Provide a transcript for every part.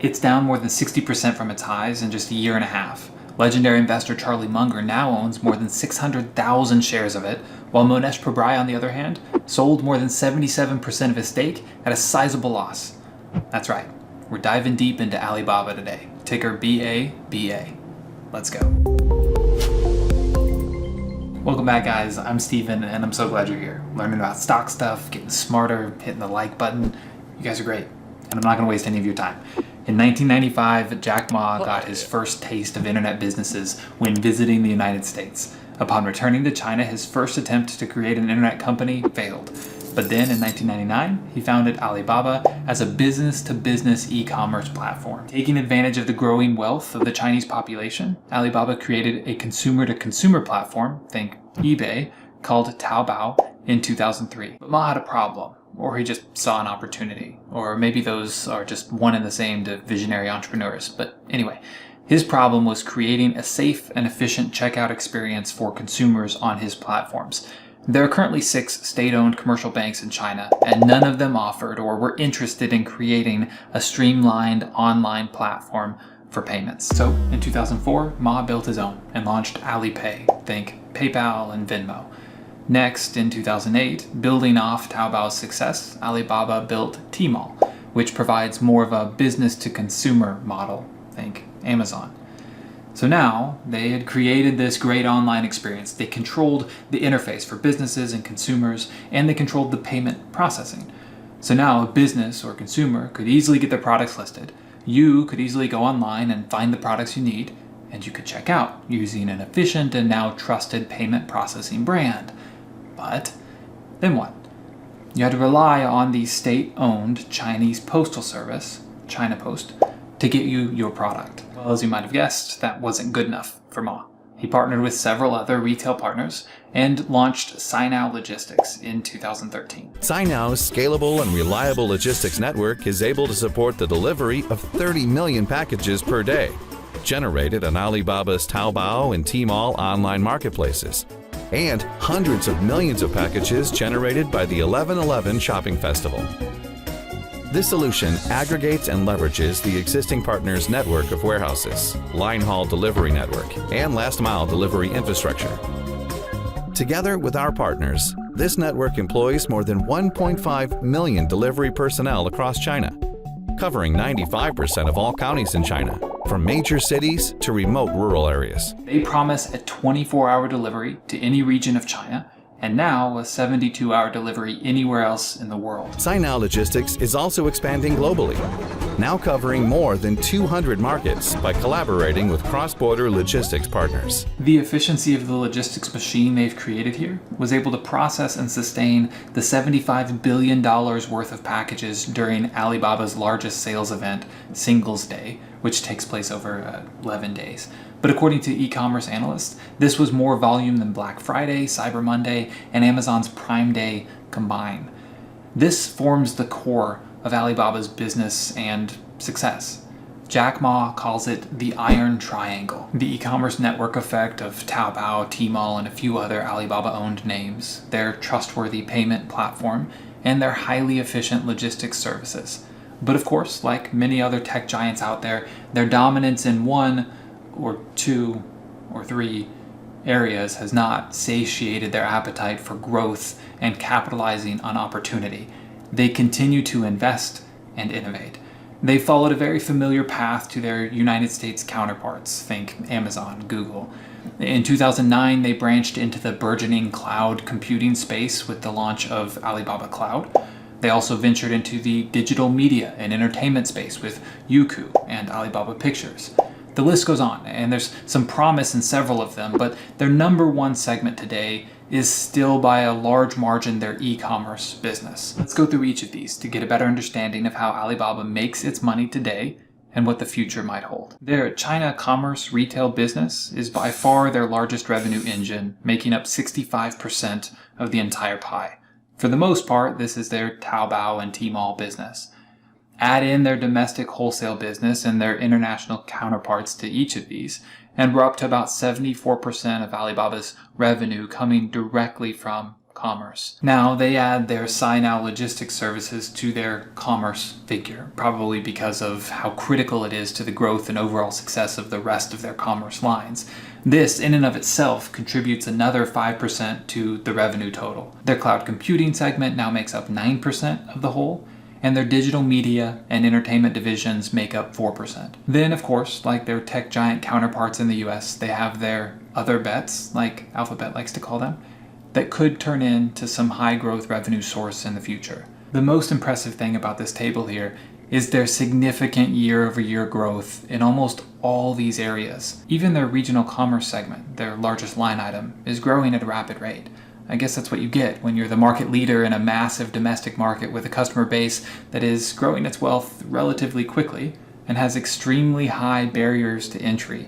It's down more than 60% from its highs in just a year and a half. Legendary investor Charlie Munger now owns more than 600,000 shares of it, while Monesh Pabrai, on the other hand, sold more than 77% of his stake at a sizable loss. That's right, we're diving deep into Alibaba today. Ticker BABA. Let's go. Welcome back, guys. I'm Steven, and I'm so glad you're here. Learning about stock stuff, getting smarter, hitting the like button. You guys are great, and I'm not going to waste any of your time. In 1995, Jack Ma got his first taste of internet businesses when visiting the United States. Upon returning to China, his first attempt to create an internet company failed. But then in 1999, he founded Alibaba as a business-to-business e-commerce platform. Taking advantage of the growing wealth of the Chinese population, Alibaba created a consumer-to-consumer platform, think eBay, called Taobao in 2003. But Ma had a problem, or he just saw an opportunity, or maybe those are just one and the same to visionary entrepreneurs. But anyway, his problem was creating a safe and efficient checkout experience for consumers on his platforms. There are currently 6 state-owned commercial banks in China, and none of them offered or were interested in creating a streamlined online platform for payments. So in 2004, Ma built his own and launched Alipay, think PayPal and Venmo. Next, in 2008, building off Taobao's success, Alibaba built Tmall, which provides more of a business-to-consumer model, think Amazon. So now, they had created this great online experience. They controlled the interface for businesses and consumers, and they controlled the payment processing. So now, a business or consumer could easily get their products listed. You could easily go online and find the products you need, and you could check out using an efficient and now trusted payment processing brand. But then what? You had to rely on the state-owned Chinese postal service, China Post, to get you your product. Well, as you might have guessed, that wasn't good enough for Ma. He partnered with several other retail partners and launched Sinow Logistics in 2013. Sinow's scalable and reliable logistics network is able to support the delivery of 30 million packages per day, generated on Alibaba's Taobao and Tmall online marketplaces, and hundreds of millions of packages generated by the 11/11 shopping festival. This solution aggregates and leverages the existing partners' network of warehouses, line haul delivery network, and last mile delivery infrastructure. Together with our partners, this network employs more than 1.5 million delivery personnel across China, covering 95% of all counties in China, from major cities to remote rural areas. They promise a 24-hour delivery to any region of China, and now a 72-hour delivery anywhere else in the world. Sinow Logistics is also expanding globally, now covering more than 200 markets by collaborating with cross-border logistics partners. The efficiency of the logistics machine they've created here was able to process and sustain the $75 billion worth of packages during Alibaba's largest sales event, Singles Day, which takes place over 11 days. But according to e-commerce analysts, this was more volume than Black Friday, Cyber Monday, and Amazon's Prime Day combined. This forms the core of Alibaba's business and success. Jack Ma calls it the Iron Triangle. The e-commerce network effect of Taobao, Tmall, and a few other Alibaba-owned names, their trustworthy payment platform, and their highly efficient logistics services. But of course, like many other tech giants out there, their dominance in one or 2 or 3 areas has not satiated their appetite for growth and capitalizing on opportunity. They continue to invest and innovate. They followed a very familiar path to their United States counterparts, think Amazon, Google. In 2009, they branched into the burgeoning cloud computing space with the launch of Alibaba Cloud. They also ventured into the digital media and entertainment space with Youku and Alibaba Pictures. The list goes on, and there's some promise in several of them, but their number one segment today is still by a large margin their e-commerce business. Let's go through each of these to get a better understanding of how Alibaba makes its money today and what the future might hold. Their China commerce retail business is by far their largest revenue engine, making up 65% of the entire pie. For the most part, this is their Taobao and Tmall business. Add in their domestic wholesale business and their international counterparts to each of these, and we're up to about 74% of Alibaba's revenue coming directly from commerce. Now they add their Buy Now logistics services to their commerce figure, probably because of how critical it is to the growth and overall success of the rest of their commerce lines. This, in and of itself, contributes another 5% to the revenue total. Their cloud computing segment now makes up 9% of the whole, and their digital media and entertainment divisions make up 4%. Then, of course, like their tech giant counterparts in the US, they have their other bets, like Alphabet likes to call them, that could turn into some high growth revenue source in the future. The most impressive thing about this table here is their significant year-over-year growth in almost all these areas. Even their regional commerce segment, their largest line item, is growing at a rapid rate. I guess that's what you get when you're the market leader in a massive domestic market with a customer base that is growing its wealth relatively quickly and has extremely high barriers to entry.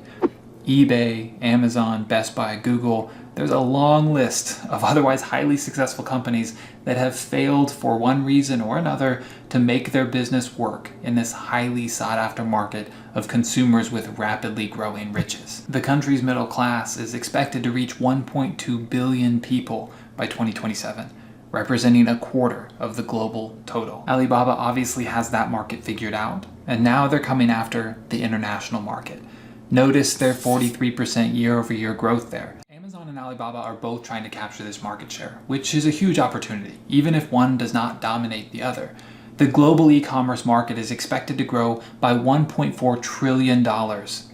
eBay, Amazon, Best Buy, Google, there's a long list of otherwise highly successful companies that have failed for one reason or another to make their business work in this highly sought after market of consumers with rapidly growing riches. The country's middle class is expected to reach 1.2 billion people by 2027, representing a quarter of the global total. Alibaba obviously has that market figured out, and now they're coming after the international market. Notice their 43% year-over-year growth there. Amazon and Alibaba are both trying to capture this market share, which is a huge opportunity, even if one does not dominate the other. The global e-commerce market is expected to grow by $1.4 trillion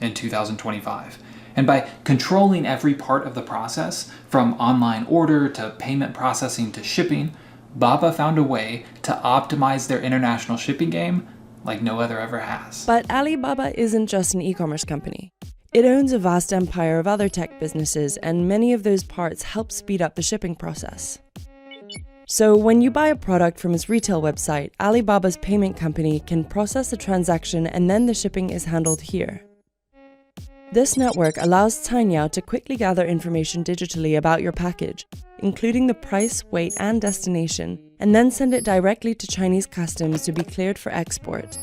in 2025. And by controlling every part of the process, from online order to payment processing to shipping, Baba found a way to optimize their international shipping game like no other ever has. But Alibaba isn't just an e-commerce company. It owns a vast empire of other tech businesses, and many of those parts help speed up the shipping process. So when you buy a product from its retail website, Alibaba's payment company can process the transaction and then the shipping is handled here. This network allows Cainiao to quickly gather information digitally about your package, including the price, weight, and destination, and then send it directly to Chinese customs to be cleared for export.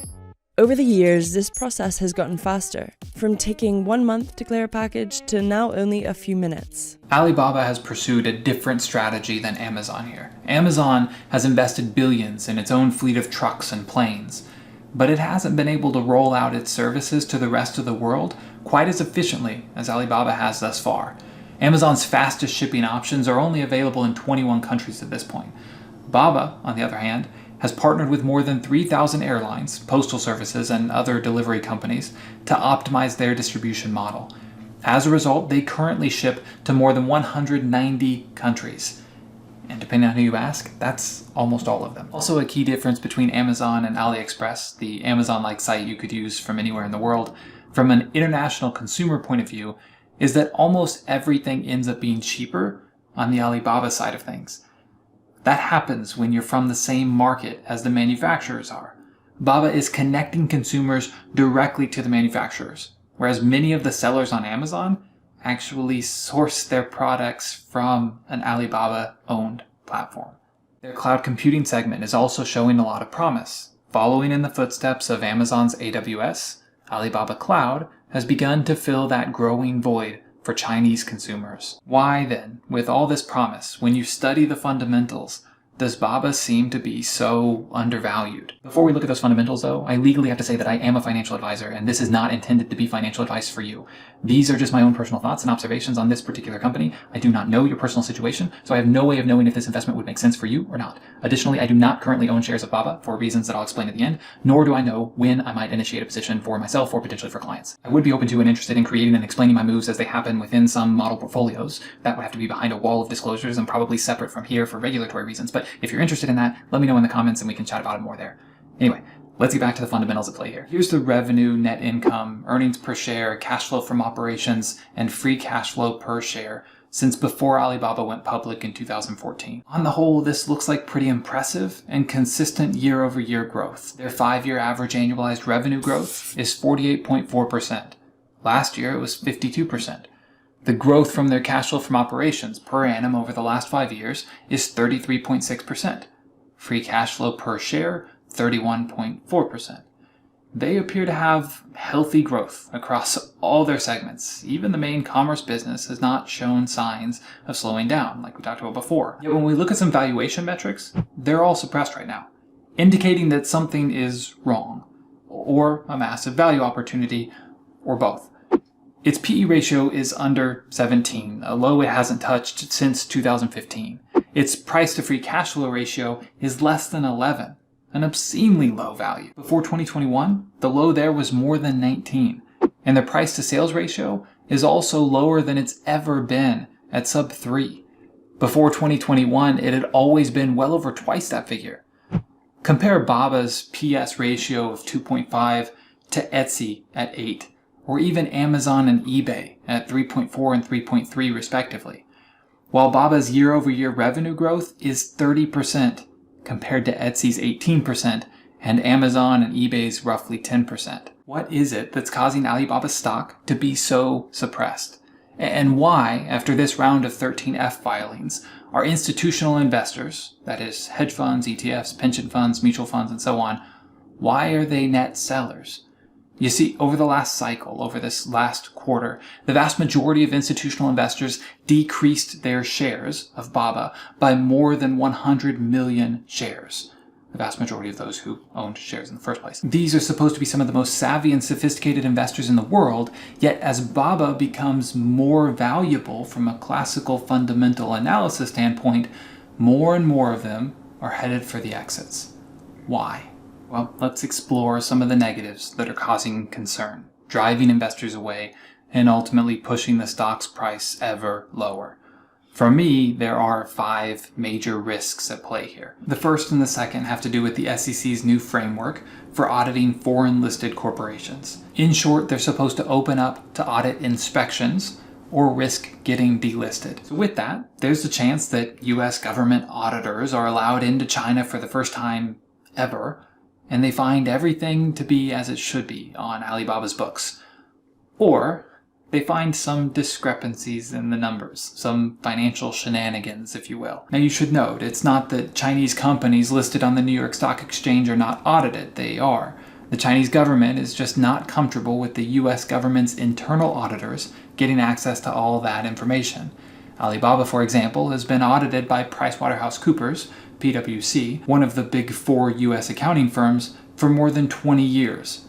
Over the years, this process has gotten faster, from taking 1 month to clear a package to now only a few minutes. Alibaba has pursued a different strategy than Amazon here. Amazon has invested billions in its own fleet of trucks and planes, but it hasn't been able to roll out its services to the rest of the world quite as efficiently as Alibaba has thus far. Amazon's fastest shipping options are only available in 21 countries at this point. Baba, on the other hand, has partnered with more than 3,000 airlines, postal services, and other delivery companies to optimize their distribution model. As a result, they currently ship to more than 190 countries. And depending on who you ask, that's almost all of them. Also, a key difference between Amazon and AliExpress, the Amazon-like site you could use from anywhere in the world, from an international consumer point of view, is that almost everything ends up being cheaper on the Alibaba side of things. That happens when you're from the same market as the manufacturers are. Baba is connecting consumers directly to the manufacturers, whereas many of the sellers on Amazon actually source their products from an Alibaba-owned platform. Their cloud computing segment is also showing a lot of promise. Following in the footsteps of Amazon's AWS, Alibaba Cloud has begun to fill that growing void for Chinese consumers. Why then, with all this promise, when you study the fundamentals, does Baba seem to be so undervalued? Before we look at those fundamentals though, I legally have to say that I am a financial advisor and this is not intended to be financial advice for you. These are just my own personal thoughts and observations on this particular company. I do not know your personal situation, so I have no way of knowing if this investment would make sense for you or not. Additionally, I do not currently own shares of Baba for reasons that I'll explain at the end, nor do I know when I might initiate a position for myself or potentially for clients. I would be open to and interested in creating and explaining my moves as they happen within some model portfolios. That would have to be behind a wall of disclosures and probably separate from here for regulatory reasons, but if you're interested in that, let me know in the comments and we can chat about it more there. Anyway, let's get back to the fundamentals at play here. Here's the revenue, net income, earnings per share, cash flow from operations, and free cash flow per share since before Alibaba went public in 2014. On the whole, this looks like pretty impressive and consistent year-over-year growth. Their 5-year average annualized revenue growth is 48.4%. Last year, it was 52%. The growth from their cash flow from operations per annum over the last 5 years is 33.6%. Free cash flow per share, 31.4%. they appear to have healthy growth across all their segments. Even the main commerce business has not shown signs of slowing down, like we talked about before. Yet when we look at some valuation metrics, they're all suppressed right now, indicating that something is wrong, or a massive value opportunity, or both. Its PE ratio is under 17, a low it hasn't touched since 2015. Its price to free cash flow ratio is less than 11, an obscenely low value. Before 2021, the low there was more than 19, and the price to sales ratio is also lower than it's ever been at sub 3. Before 2021, it had always been well over twice that figure. Compare Baba's PS ratio of 2.5 to Etsy at 8, or even Amazon and eBay at 3.4 and 3.3 respectively. While Baba's year-over-year revenue growth is 30% compared to Etsy's 18% and Amazon and eBay's roughly 10%. What is it that's causing Alibaba's stock to be so suppressed? And why, after this round of 13F filings, are institutional investors, that is, hedge funds, ETFs, pension funds, mutual funds, and so on, why are they net sellers? You see, over the last cycle, over this last quarter, the vast majority of institutional investors decreased their shares of Baba by more than 100 million shares. The vast majority of those who owned shares in the first place. These are supposed to be some of the most savvy and sophisticated investors in the world, yet as Baba becomes more valuable from a classical fundamental analysis standpoint, more and more of them are headed for the exits. Why? Well, let's explore some of the negatives that are causing concern, driving investors away, and ultimately pushing the stock's price ever lower. For me, there are 5 major risks at play here. The first and the second have to do with the SEC's new framework for auditing foreign listed corporations. In short, they're supposed to open up to audit inspections or risk getting delisted. So with that, there's a chance that US government auditors are allowed into China for the first time ever, and they find everything to be as it should be on Alibaba's books. Or they find some discrepancies in the numbers, some financial shenanigans, if you will. Now you should note, it's not that Chinese companies listed on the New York Stock Exchange are not audited. They are. The Chinese government is just not comfortable with the US government's internal auditors getting access to all that information. Alibaba, for example, has been audited by PricewaterhouseCoopers, PwC, one of the big 4 US accounting firms, for more than 20 years.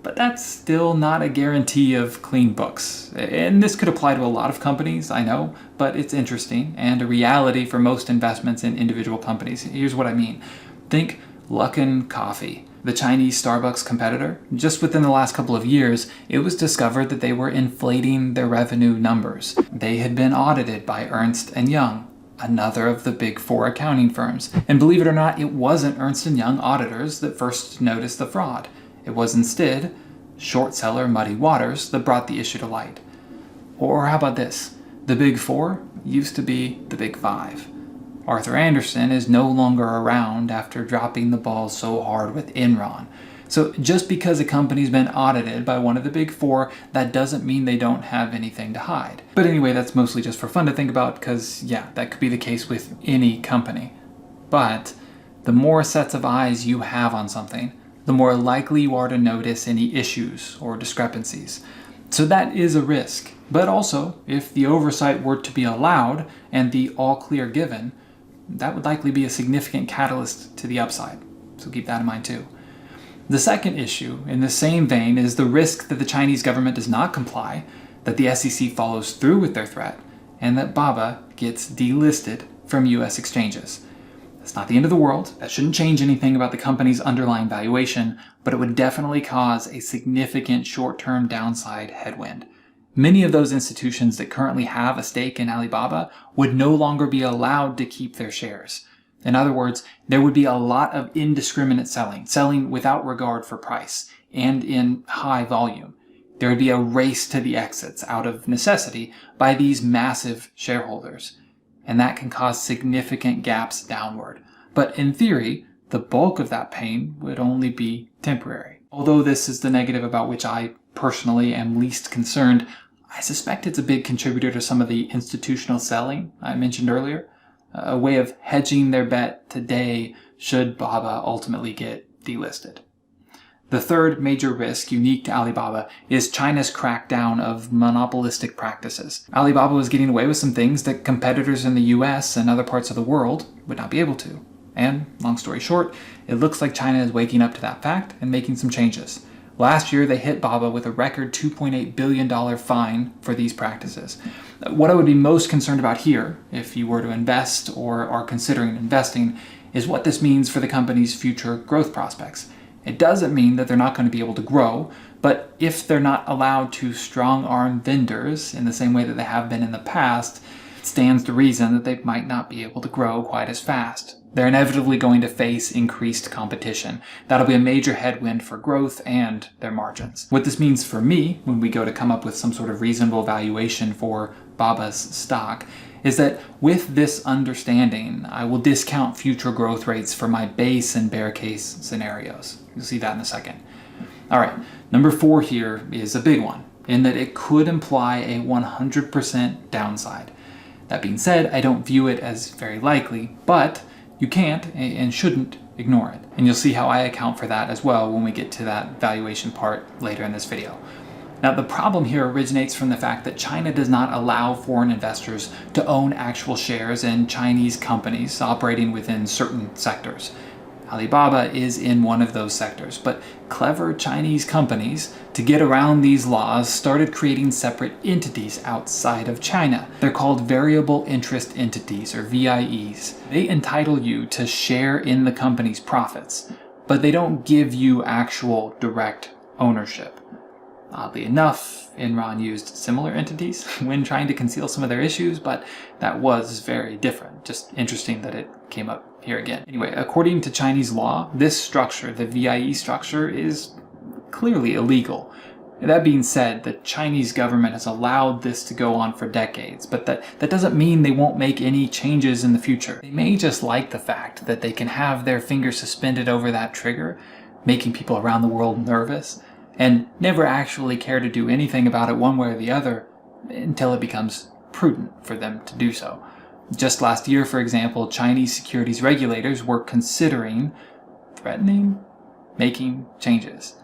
But that's still not a guarantee of clean books. And this could apply to a lot of companies, I know, but it's interesting and a reality for most investments in individual companies. Here's what I mean. Think Luckin Coffee, the Chinese Starbucks competitor. Just within the last couple of years, it was discovered that they were inflating their revenue numbers. They had been audited by Ernst & Young, another of the big 4 accounting firms. And believe it or not, it wasn't Ernst & Young auditors that first noticed the fraud. It was instead short seller Muddy Waters that brought the issue to light. Or how about this? The big 4 used to be the big 5. Arthur Andersen is no longer around after dropping the ball so hard with Enron. So just because a company's been audited by one of the big 4, that doesn't mean they don't have anything to hide. But anyway, that's mostly just for fun to think about because, yeah, that could be the case with any company. But the more sets of eyes you have on something, the more likely you are to notice any issues or discrepancies. So that is a risk. But also, if the oversight were to be allowed and the all clear given, that would likely be a significant catalyst to the upside. So keep that in mind too. The second issue, in the same vein, is the risk that the Chinese government does not comply, that the SEC follows through with their threat, and that Baba gets delisted from US exchanges. That's not the end of the world. That shouldn't change anything about the company's underlying valuation, but it would definitely cause a significant short-term downside headwind. Many of those institutions that currently have a stake in Alibaba would no longer be allowed to keep their shares. In other words, there would be a lot of indiscriminate selling without regard for price, and in high volume. There would be a race to the exits out of necessity by these massive shareholders, and that can cause significant gaps downward. But in theory, the bulk of that pain would only be temporary. Although this is the negative about which I personally am least concerned, I suspect it's a big contributor to some of the institutional selling I mentioned earlier. A way of hedging their bet today should Baba ultimately get delisted. The third major risk unique to Alibaba is China's crackdown of monopolistic practices. Alibaba was getting away with some things that competitors in the US and other parts of the world would not be able to. And, long story short, it looks like China is waking up to that fact and making some changes. Last year, they hit Baba with a record $2.8 billion fine for these practices. What I would be most concerned about here, if you were to invest or are considering investing, is what this means for the company's future growth prospects. It doesn't mean that they're not going to be able to grow, but if they're not allowed to strong-arm vendors in the same way that they have been in the past, it stands to reason that they might not be able to grow quite as fast. They're inevitably going to face increased competition. That'll be a major headwind for growth and their margins. What this means for me, when we go to come up with some sort of reasonable valuation for Baba's stock, is that with this understanding, I will discount future growth rates for my base and bear case scenarios. You'll see that in a second. All right, number 4 here is a big one, in that it could imply a 100% downside. That being said, I don't view it as very likely, but you can't and shouldn't ignore it. And you'll see how I account for that as well when we get to that valuation part later in this video. Now, the problem here originates from the fact that China does not allow foreign investors to own actual shares in Chinese companies operating within certain sectors. Alibaba is in one of those sectors, but clever Chinese companies, to get around these laws, started creating separate entities outside of China. They're called variable interest entities, or VIEs. They entitle you to share in the company's profits, but they don't give you actual direct ownership. Oddly enough, Enron used similar entities when trying to conceal some of their issues, but that was very different. Just interesting that it came up here again. Anyway, according to Chinese law, this structure, the VIE structure, is clearly illegal. That being said, the Chinese government has allowed this to go on for decades, but that doesn't mean they won't make any changes in the future. They may just like the fact that they can have their finger suspended over that trigger, making people around the world nervous, and never actually care to do anything about it one way or the other until it becomes prudent for them to do so. Just last year, for example, Chinese securities regulators were considering, threatening, making changes.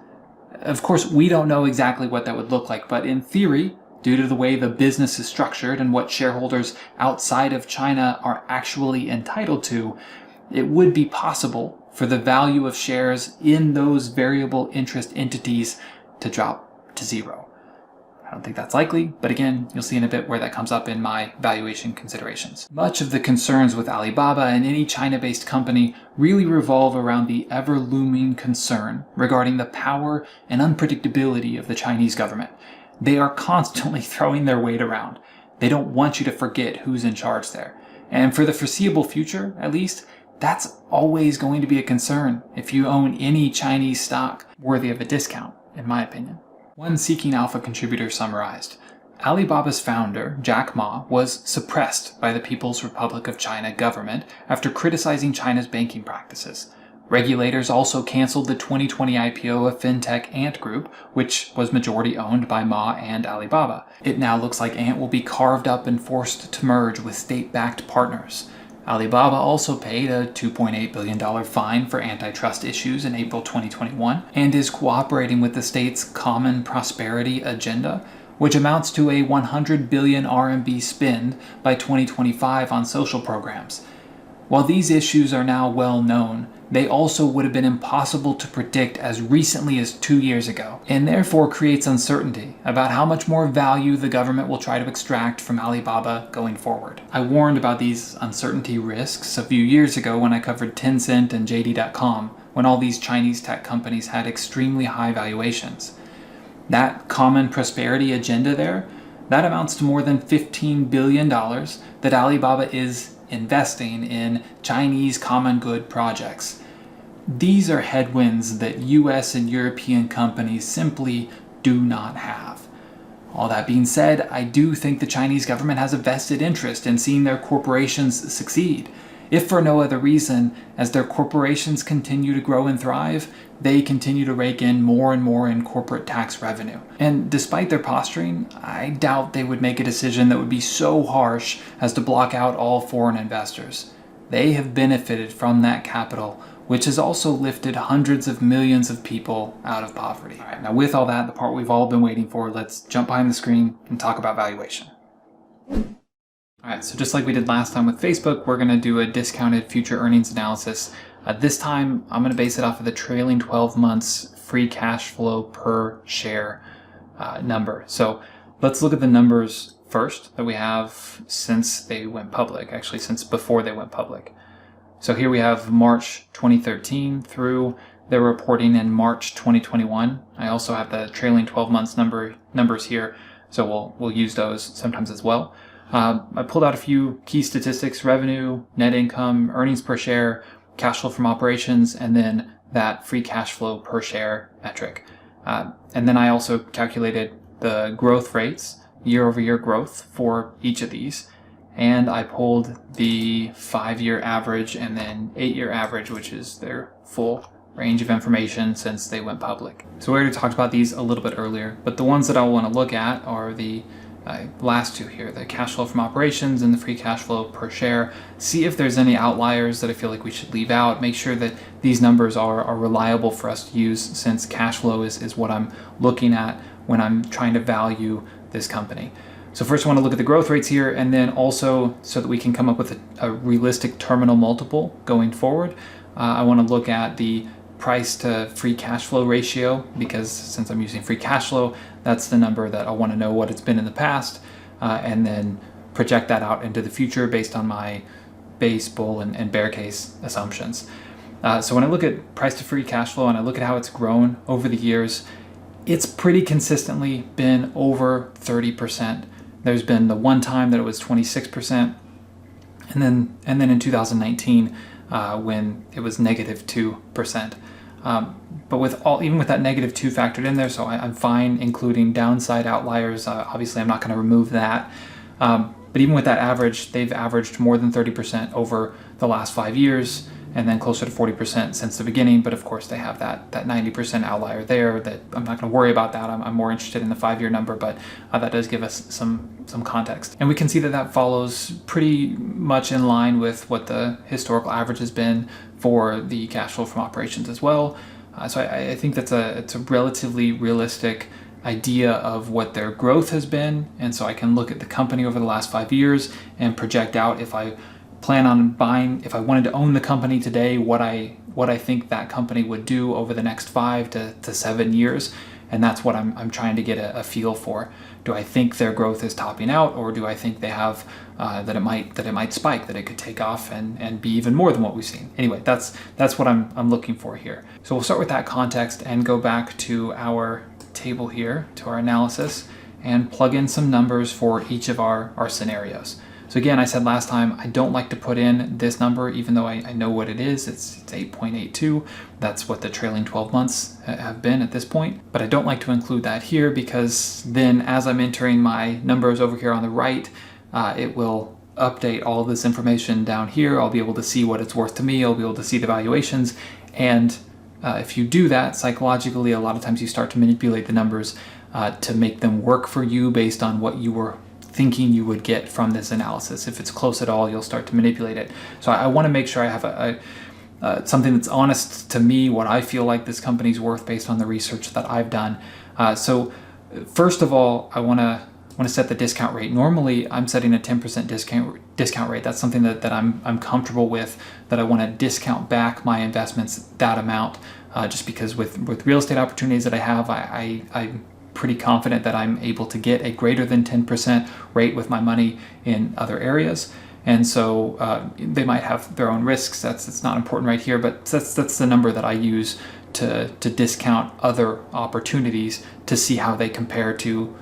Of course, we don't know exactly what that would look like, but in theory, due to the way the business is structured and what shareholders outside of China are actually entitled to, it would be possible for the value of shares in those variable interest entities to drop to zero. I don't think that's likely, but again, you'll see in a bit where that comes up in my valuation considerations. Much of the concerns with Alibaba and any China-based company really revolve around the ever-looming concern regarding the power and unpredictability of the Chinese government. They are constantly throwing their weight around. They don't want you to forget who's in charge there. And for the foreseeable future, at least, that's always going to be a concern if you own any Chinese stock worthy of a discount, in my opinion. One Seeking Alpha contributor summarized, Alibaba's founder, Jack Ma, was suppressed by the People's Republic of China government after criticizing China's banking practices. Regulators also canceled the 2020 IPO of fintech Ant Group, which was majority owned by Ma and Alibaba. It now looks like Ant will be carved up and forced to merge with state-backed partners. Alibaba also paid a $2.8 billion fine for antitrust issues in April 2021 and is cooperating with the state's Common Prosperity Agenda, which amounts to a 100 billion RMB spend by 2025 on social programs. While these issues are now well known, they also would have been impossible to predict as recently as 2 years ago, and therefore creates uncertainty about how much more value the government will try to extract from Alibaba going forward. I warned about these uncertainty risks a few years ago when I covered Tencent and JD.com, when all these Chinese tech companies had extremely high valuations. That Common Prosperity Agenda there, that amounts to more than $15 billion that Alibaba is investing in Chinese common good projects. These are headwinds that US and European companies simply do not have. All that being said, I do think the Chinese government has a vested interest in seeing their corporations succeed. If for no other reason, as their corporations continue to grow and thrive, they continue to rake in more and more in corporate tax revenue. And despite their posturing, I doubt they would make a decision that would be so harsh as to block out all foreign investors. They have benefited from that capital which has also lifted hundreds of millions of people out of poverty. All right, now with all that, the part we've all been waiting for, let's jump behind the screen and talk about valuation. All right, so just like we did last time with Facebook, we're going to do a discounted future earnings analysis. This time, I'm going to base it off of the trailing 12 months free cash flow per share number. So let's look at the numbers first that we have since they went public, actually since before they went public. So here we have March 2013 through their reporting in March 2021. I also have the trailing 12 months numbers here, so we'll use those sometimes as well. I pulled out a few key statistics: revenue, net income, earnings per share, cash flow from operations, and then that free cash flow per share metric. And then I also calculated the growth rates, year-over-year growth for each of these. And I pulled the 5-year average and then 8-year average, which is their full range of information since they went public. So we already talked about these a little bit earlier, but the ones that I want to look at are the last two here, the cash flow from operations and the free cash flow per share. See if there's any outliers that I feel like we should leave out. Make sure that these numbers are reliable for us to use, since cash flow is what I'm looking at when I'm trying to value this company. So first I want to look at the growth rates here, and then also so that we can come up with a realistic terminal multiple going forward, I want to look at the price to free cash flow ratio, because since I'm using free cash flow, that's the number that I want to know what it's been in the past, and then project that out into the future based on my base, bull, and bear case assumptions. So when I look at price to free cash flow and I look at how it's grown over the years, it's pretty consistently been over 30%. There's been the one time that it was 26%, and then in 2019 when it was negative 2%. But even with that negative 2 factored in there, so I'm fine including downside outliers. Obviously, I'm not going to remove that. But even with that average, they've averaged more than 30% over the last 5 years, and then closer to 40% since the beginning. But of course, they have that 90% outlier there that I'm not going to worry about that. I'm more interested in the 5-year number, but that does give us some context. And we can see that follows pretty much in line with what the historical average has been for the cash flow from operations as well. So I think it's a relatively realistic idea of what their growth has been. And so I can look at the company over the last 5 years and project out, if I plan on buying, if I wanted to own the company today, what I think that company would do over the next 5 to 7 years. And that's what I'm trying to get a feel for. Do I think their growth is topping out, or do I think they have that it might spike, that it could take off and be even more than what we've seen? Anyway, that's what I'm looking for here. So we'll start with that context and go back to our table here, to our analysis, and plug in some numbers for each of our scenarios. So again, I said last time, I don't like to put in this number, even though I know what it is. It's 8.82. That's what the trailing 12 months have been at this point. But I don't like to include that here, because then as I'm entering my numbers over here on the right, it will update all of this information down here. I'll be able to see what it's worth to me. I'll be able to see the valuations. And if you do that psychologically, a lot of times you start to manipulate the numbers to make them work for you based on what you were thinking you would get from this analysis. If it's close at all, you'll start to manipulate it. So I want to make sure I have something that's honest to me, what I feel like this company's worth based on the research that I've done. So first of all, I want to set the discount rate. Normally, I'm setting a 10% discount rate. That's something that I'm comfortable with, that I want to discount back my investments that amount, just because with real estate opportunities that I have, I'm pretty confident that I'm able to get a greater than 10% rate with my money in other areas. And so they might have their own risks. It's not important right here, but that's the number that I use to discount other opportunities to see how they compare to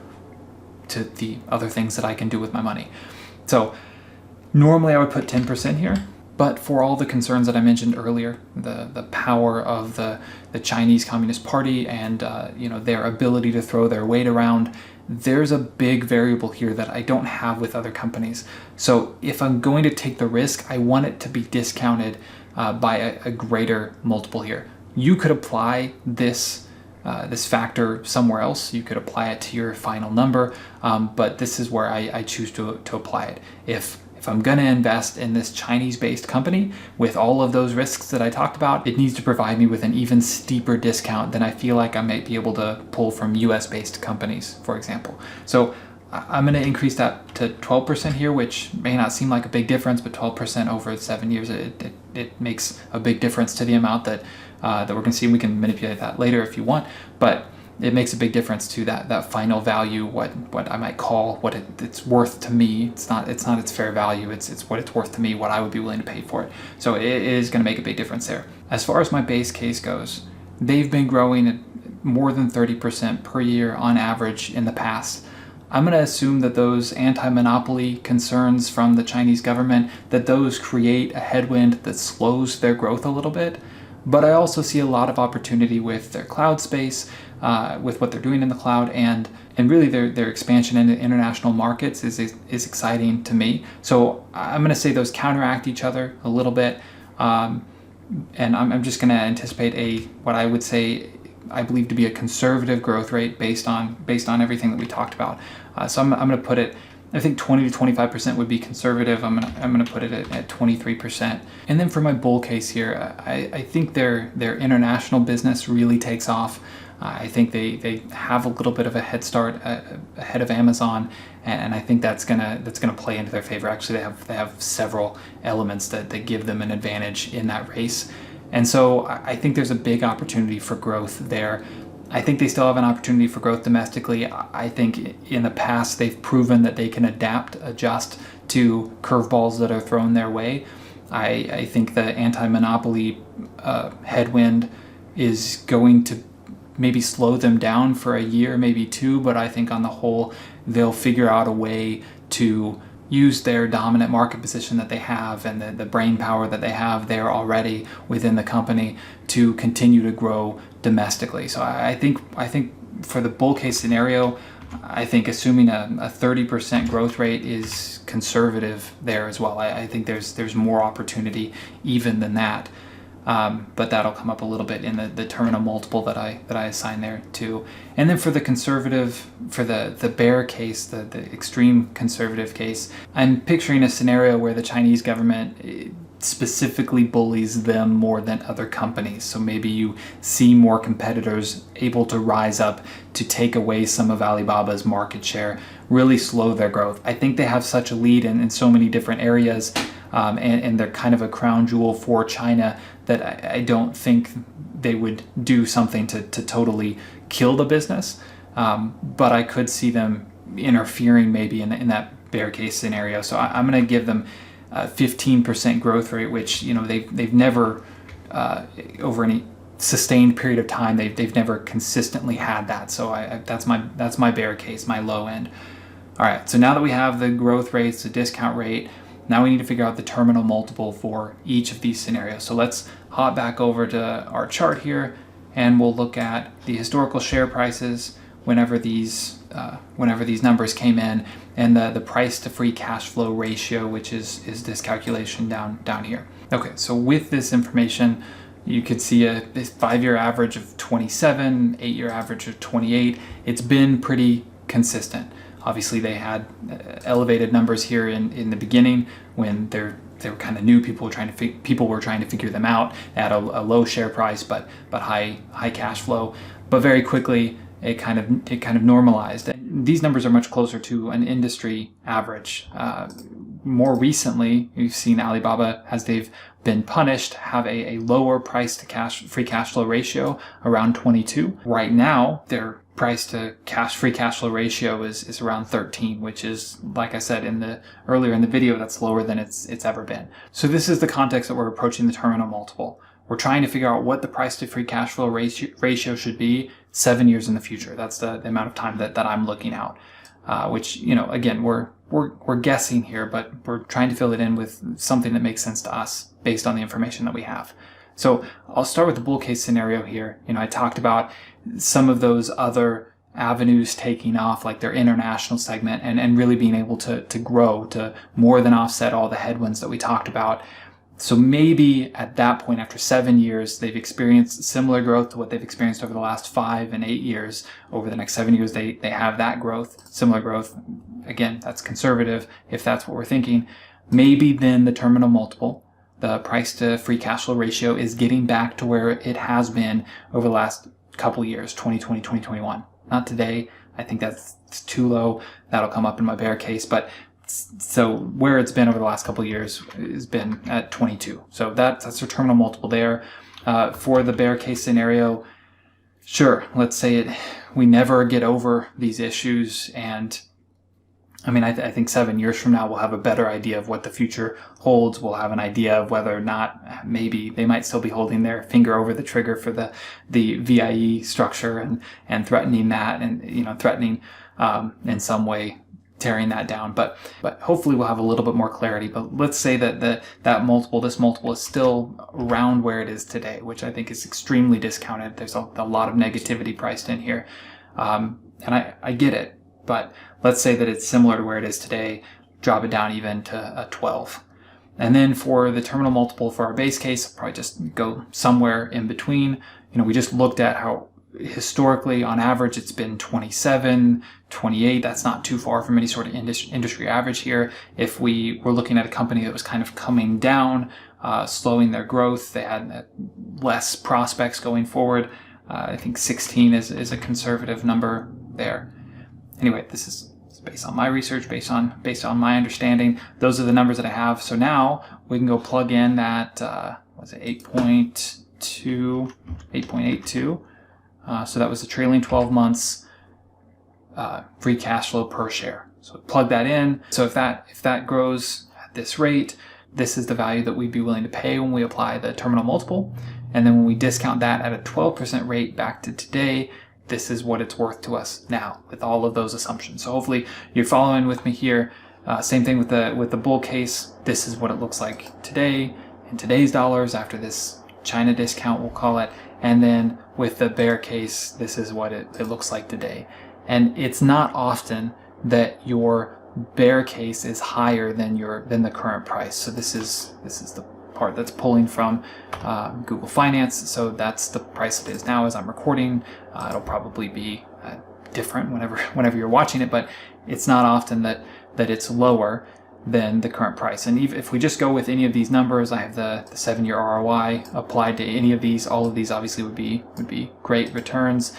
the other things that I can do with my money. So normally I would put 10% here, but for all the concerns that I mentioned earlier, the power of the Chinese Communist Party and their ability to throw their weight around, there's a big variable here that I don't have with other companies. So if I'm going to take the risk, I want it to be discounted by a greater multiple here. You could apply this factor somewhere else. You could apply it to your final number, but this is where I choose to apply it. If if I'm going to invest in this Chinese-based company with all of those risks that I talked about, it needs to provide me with an even steeper discount than I feel like I might be able to pull from US-based companies, for example. So I'm going to increase that to 12% here, which may not seem like a big difference, but 12% over 7 years, it makes a big difference to the amount that we're going to see. We can manipulate that later if you want, but it makes a big difference to that final value, what I might call what it's worth to me. It's not its fair value. It's what it's worth to me, what I would be willing to pay for it. So it is going to make a big difference there. As far as my base case goes, they've been growing at more than 30% per year on average in the past. I'm going to assume that those anti-monopoly concerns from the Chinese government, that those create a headwind that slows their growth a little bit. But I also see a lot of opportunity with their cloud space, with what they're doing in the cloud, and really their expansion into international markets is exciting to me. So I'm going to say those counteract each other a little bit, and I'm just going to anticipate what I would say I believe to be a conservative growth rate based on everything that we talked about. So I'm going to put it, I think 20 to 25% would be conservative. I'm going to put it at 23%. And then for my bull case here, I think their international business really takes off. I think they have a little bit of a head start ahead of Amazon, and I think that's gonna play into their favor. Actually, they have several elements that give them an advantage in that race. And so I think there's a big opportunity for growth there. I think they still have an opportunity for growth domestically. I think in the past they've proven that they can adjust to curveballs that are thrown their way. I think the anti-monopoly headwind is going to maybe slow them down for a year, maybe two, but I think on the whole they'll figure out a way to use their dominant market position that they have and the brain power that they have there already within the company to continue to grow domestically. So I think for the bull case scenario, I think assuming a 30% growth rate is conservative there as well. I think there's more opportunity even than that. But that'll come up a little bit in the terminal multiple that I assign there too. And then for the conservative, for the bear case, the extreme conservative case, I'm picturing a scenario where the Chinese government specifically bullies them more than other companies. So maybe you see more competitors able to rise up to take away some of Alibaba's market share, really slow their growth. I think they have such a lead in so many different areas, and they're kind of a crown jewel for China that I don't think they would do something to totally kill the business. But I could see them interfering maybe in that bear case scenario. So I'm going to give them 15% growth rate, which they've never over any sustained period of time they've never consistently had that. So that's my bear case, my low end. All right, so now that we have the growth rates, the discount rate, now we need to figure out the terminal multiple for each of these scenarios. So let's hop back over to our chart here, and we'll look at the historical share prices whenever these numbers came in, and the price to free cash flow ratio, which is this calculation down here. Okay, so with this information, you could see a 5-year average of 27, 8-year average of 28. It's been pretty consistent. Obviously, they had elevated numbers here in the beginning when they were kind of new. People were trying to figure them out at a low share price, but high cash flow. But very quickly, it kind of normalized. And these numbers are much closer to an industry average. More recently, we've seen Alibaba, as they've been punished, have a lower price to free cash flow ratio, around 22. Right now, their price to free cash flow ratio is around 13, which is, like I said earlier in the video, that's lower than it's ever been. So this is the context that we're approaching the terminal multiple. We're trying to figure out what the price to free cash flow ratio should be 7 years in the future. That's the amount of time that I'm looking out, which, again, we're guessing here, but we're trying to fill it in with something that makes sense to us based on the information that we have. So I'll start with the bull case scenario here. I talked about some of those other avenues taking off, like their international segment, and really being able to grow to more than offset all the headwinds that we talked about. So maybe at that point, after 7 years, they've experienced similar growth to what they've experienced over the last 5 and 8 years. Over the next 7 years, they have that growth, similar growth. Again, that's conservative if that's what we're thinking. maybe then the terminal multiple, the price to free cash flow ratio, is getting back to where it has been over the last couple years, 2020, 2021. Not today. I think that's too low. That'll come up in my bear case. But so where it's been over the last couple of years has been at 22. So that's a terminal multiple there. For the bear case scenario, sure, let's say we never get over these issues, and I mean, I think 7 years from now, we'll have a better idea of what the future holds. We'll have an idea of whether or not maybe they might still be holding their finger over the trigger for the VIE structure and threatening that, and, threatening in some way tearing that down. But hopefully we'll have a little bit more clarity. But let's say that this multiple is still around where it is today, which I think is extremely discounted. There's a lot of negativity priced in here. And I get it. But let's say that it's similar to where it is today, drop it down even to a 12. And then for the terminal multiple for our base case, probably just go somewhere in between. We just looked at how historically on average it's been 27, 28. That's not too far from any sort of industry average here. If we were looking at a company that was kind of coming down, slowing their growth, they had less prospects going forward. I think 16 is a conservative number there. Anyway, this is based on my research, based on my understanding. Those are the numbers that I have. So now we can go plug in that, 8.82. So that was the trailing 12 months free cash flow per share. So plug that in. So if that grows at this rate, this is the value that we'd be willing to pay when we apply the terminal multiple. And then when we discount that at a 12% rate back to today, this is what it's worth to us now with all of those assumptions. So hopefully you're following with me here. Same thing with the bull case. This is what it looks like today in today's dollars after this China discount, we'll call it. And then with the bear case, this is what it looks like today. And it's not often that your bear case is higher than the current price. So this is the part that's pulling from Google Finance. So that's the price it is now as I'm recording. It'll probably be different whenever you're watching it, but it's not often that it's lower than the current price. And if we just go with any of these numbers, I have the 7-year ROI applied to any of these. All of these obviously would be great returns.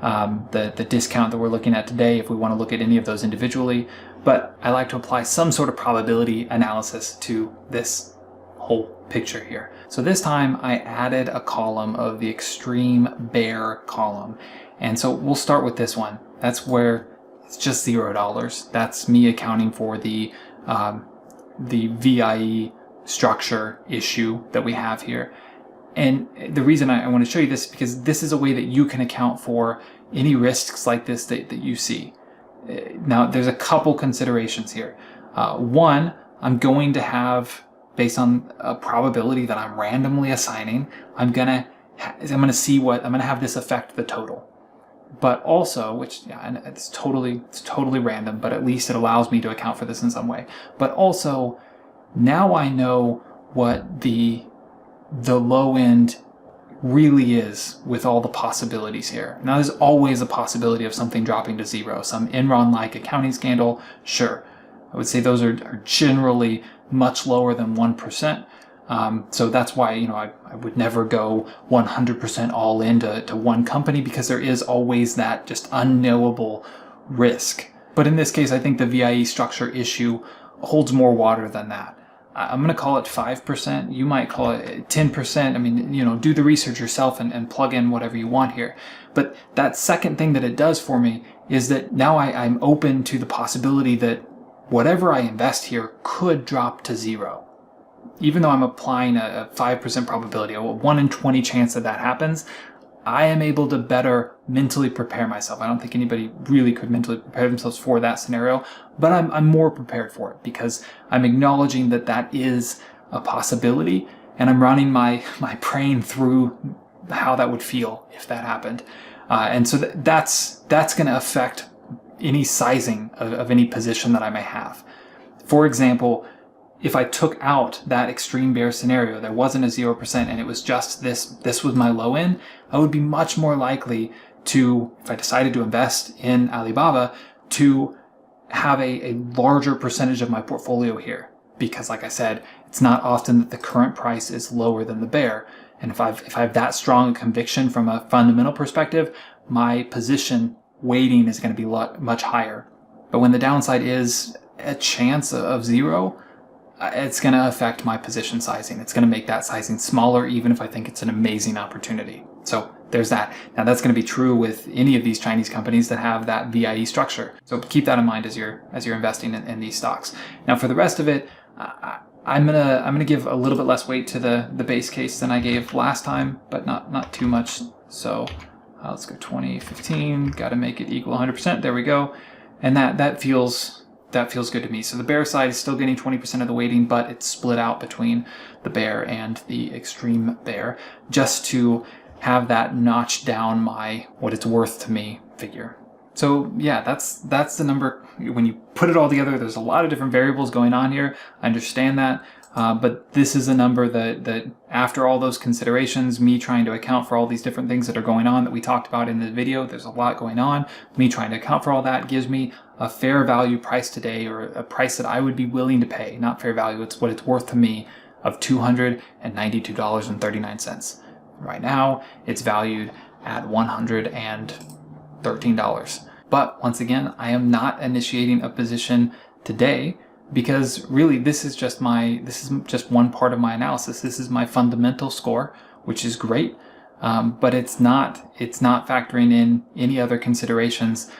The discount that we're looking at today, if we want to look at any of those individually, but I like to apply some sort of probability analysis to this whole picture here. So this time I added a column of the extreme bear column. And so we'll start with this one. That's where it's just $0. That's me accounting for the VIE structure issue that we have here. And the reason I want to show you this is because this is a way that you can account for any risks like this that you see. Now, there's a couple considerations here. One, I'm going to have, based on a probability that I'm randomly assigning, I'm gonna have this affect the total. But also, which it's totally random, but at least it allows me to account for this in some way. But also, now I know what the low end really is with all the possibilities here. Now, there's always a possibility of something dropping to zero, some Enron-like accounting scandal. Sure, I would say those are generally much lower than 1%. So that's why, I would never go 100% all into one company, because there is always that just unknowable risk. But in this case, I think the VIE structure issue holds more water than that. I'm going to call it 5%. You might call it 10%. I mean, do the research yourself and plug in whatever you want here. But that second thing that it does for me is that now I'm open to the possibility that whatever I invest here could drop to zero. Even though I'm applying a 5% probability, a 1 in 20 chance that happens, I am able to better mentally prepare myself. I don't think anybody really could mentally prepare themselves for that scenario, but I'm more prepared for it because I'm acknowledging that is a possibility, and I'm running my brain through how that would feel if that happened. And so that's going to affect any sizing of any position that I may have. For example, if I took out that extreme bear scenario, there wasn't a 0% and it was just this was my low end, I would be much more likely to, if I decided to invest in Alibaba, to have a larger percentage of my portfolio here. because like I said, it's not often that the current price is lower than the bear. And if I have that strong conviction from a fundamental perspective, my position weighting is going to be much higher. But when the downside is a chance of zero, it's going to affect my position sizing. It's going to make that sizing smaller, even if I think it's an amazing opportunity. So there's that. Now that's going to be true with any of these Chinese companies that have that VIE structure. So keep that in mind as you're investing in these stocks. Now for the rest of it, I'm gonna give a little bit less weight to the base case than I gave last time, but not too much. So let's go 2015. Got to make it equal 100%. There we go. And that feels good to me. So the bear side is still getting 20% of the weighting, but it's split out between the bear and the extreme bear, just to have that notch down my what it's worth to me figure. So yeah, that's the number. When you put it all together, there's a lot of different variables going on here. I understand that. But this is a number that after all those considerations, me trying to account for all these different things that are going on that we talked about in the video, there's a lot going on. Me trying to account for all that gives me a fair value price today, or a price that I would be willing to pay. Not fair value, it's what it's worth to me, of $292.39. Right now, it's valued at $113. But once again, I am not initiating a position today, because really this is just one part of my analysis. This is my fundamental score, which is great, but it's not factoring in any other considerations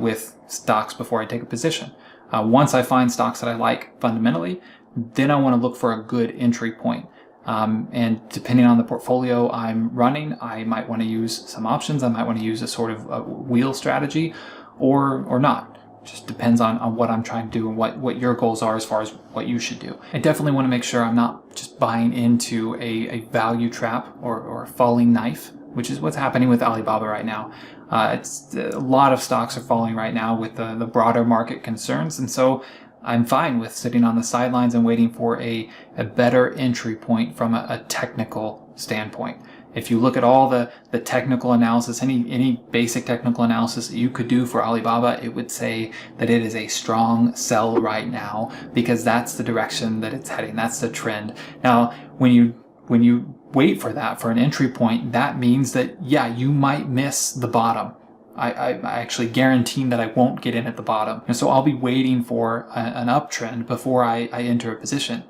with stocks before I take a position. Once I find stocks that I like fundamentally, then I want to look for a good entry point. And depending on the portfolio I'm running, I might want to use some options. I might want to use a sort of a wheel strategy, or not. Just depends on what I'm trying to do and what your goals are as far as what you should do. I definitely want to make sure I'm not just buying into a value trap or a falling knife, which is what's happening with Alibaba right now. It's a lot of stocks are falling right now with the broader market concerns, and so I'm fine with sitting on the sidelines and waiting for a better entry point from a technical standpoint. If you look at all the technical analysis, any basic technical analysis that you could do for Alibaba, it would say that it is a strong sell right now, because that's the direction that it's heading. That's the trend. Now, when you wait for that, for an entry point, that means that, yeah, you might miss the bottom. I actually guarantee that I won't get in at the bottom. And so I'll be waiting for an uptrend before I enter a position.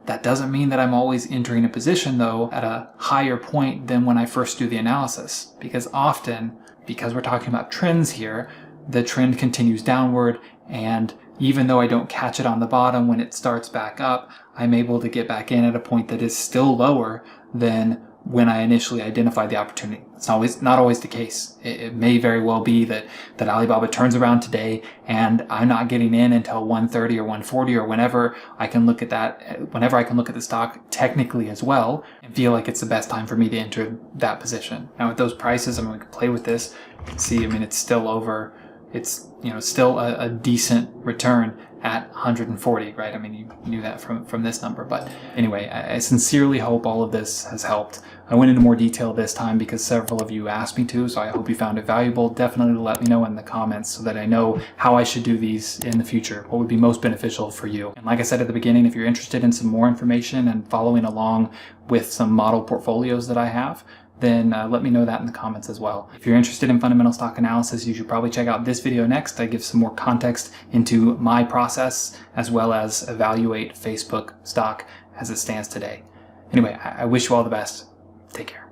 That doesn't mean that I'm always entering a position, though, at a higher point than when I first do the analysis. Because often, because we're talking about trends here, the trend continues downward, and even though I don't catch it on the bottom when it starts back up, I'm able to get back in at a point that is still lower than when I initially identified the opportunity. It's not always the case. It may very well be that Alibaba turns around today and I'm not getting in until 130 or 140, or whenever I can look at the stock technically as well and feel like it's the best time for me to enter that position. Now with those prices, we can play with this. You can see, it's still over. It's still a decent return at 140, right? You knew that from this number. But anyway, I sincerely hope all of this has helped. I went into more detail this time because several of you asked me to, so I hope you found it valuable. Definitely let me know in the comments so that I know how I should do these in the future, what would be most beneficial for you. And like I said at the beginning, if you're interested in some more information and following along with some model portfolios that I have, then let me know that in the comments as well. If you're interested in fundamental stock analysis, you should probably check out this video next. I give some more context into my process, as well as evaluate Facebook stock as it stands today. Anyway, I wish you all the best. Take care.